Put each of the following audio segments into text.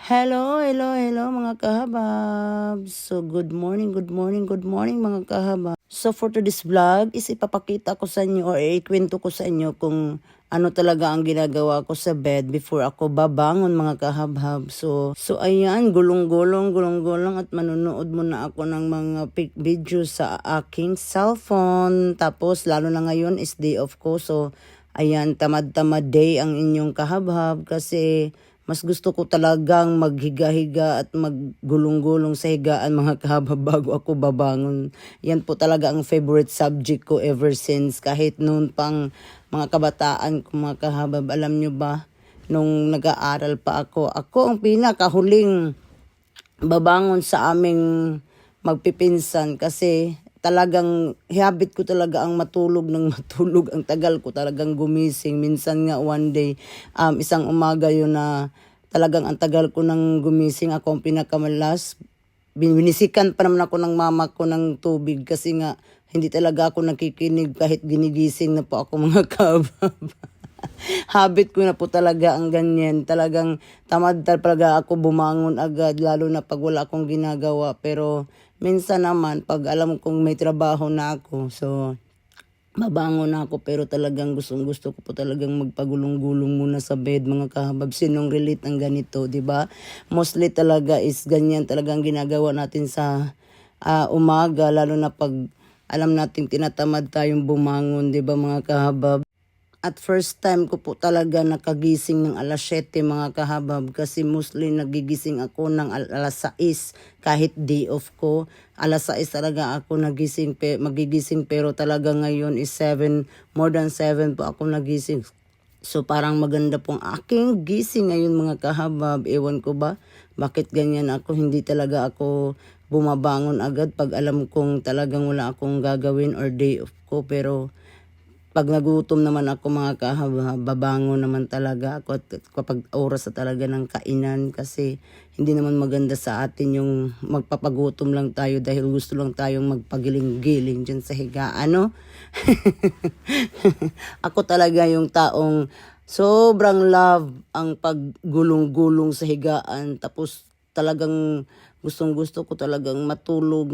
Hello mga kahabab. So good morning mga kahabab. So for today's vlog is ipapakita ko sa inyo or ikwento ko sa inyo kung ano talaga ang ginagawa ko sa bed before ako babangon mga kahabab. So ayan, gulong-gulong at manonood muna ako ng mga videos sa aking cellphone. Tapos lalo na ngayon is day off ko. So ayan, tamad-tamad day ang inyong kahabab kasi mas gusto ko talagang maghiga-higa at maggulong-gulong sa higaan mga kahabab bago ako babangon. Yan po talaga ang favorite subject ko ever since. Kahit noon pang mga kabataan ko mga kahabab, alam nyo ba, nung nag-aaral pa ako ang pinakahuling babangon sa aming magpipinsan kasi talagang habit ko talaga ang matulog ng matulog. Ang tagal ko talagang gumising. Minsan nga one day, isang umaga yun na talagang ang tagal ko nang gumising. Ako ang pinakamalas. Binisikan pa naman ako ng mama ko ng tubig kasi nga hindi talaga ako nakikinig kahit ginigising na po ako mga kabab. Habit ko na po talaga ang ganyan. Talagang tamad talaga ako bumangon agad lalo na pag wala akong ginagawa. Pero minsan naman pag alam kong may trabaho na ako, so mabangon na ako, pero talagang gusto ko po talagang magpagulong-gulong muna sa bed mga kahabab. Sinong relate ang ganito, 'di ba? Mostly talaga is ganyan talagang ginagawa natin sa umaga lalo na pag alam nating tinatamad tayong bumangon, 'di ba mga kahabab? At first time ko po talaga nakagising ng alas 7 mga kahabab kasi mostly nagigising ako ng alas 6 kahit day off ko. Alas 6 talaga ako magigising pero talaga ngayon is 7, more than 7 po ako nagising. So parang maganda pong aking gising ngayon mga kahabab. Ewan ko ba bakit ganyan ako, hindi talaga ako bumabangon agad pag alam kong talagang wala akong gagawin or day off ko. Pero pag nagutom naman ako mga kahabab, babangon naman talaga ako at kapag oras na talaga ng kainan kasi hindi naman maganda sa atin yung magpapagutom lang tayo dahil gusto lang tayong magpagiling-giling dyan sa higaan, no? Ako talaga yung taong sobrang love ang paggulong-gulong sa higaan, tapos talagang gustong-gusto ko talagang matulog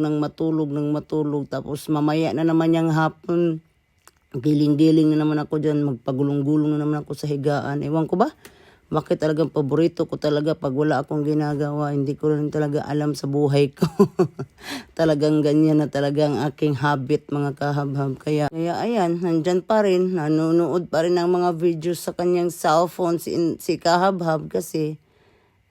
tapos mamaya na naman yung hapon. Giling-giling na naman ako dyan, magpagulong-gulong na naman ako sa higaan. Ewan ko ba? Bakit talagang paborito ko talaga pag wala akong ginagawa. Hindi ko rin talaga alam sa buhay ko. Talagang ganyan na talaga ang aking habit mga kahabab. Kaya ayan, nandyan pa rin. Nanonood pa rin ng mga videos sa kanyang cellphone si kahabab kasi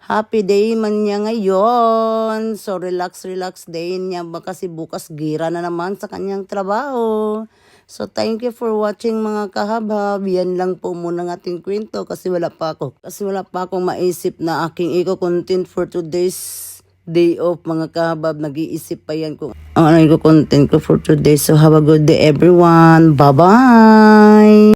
happy day man niya ngayon. So relax day niya ba kasi bukas gira na naman sa kanyang trabaho. So thank you for watching mga kahabab. Yan lang po muna ng ating kwento kasi wala pa akong maisip na aking i-content for today's day off mga kahabab. Nag-iisip pa yan kung ano i-content ko for today. So have a good day everyone. Bye bye.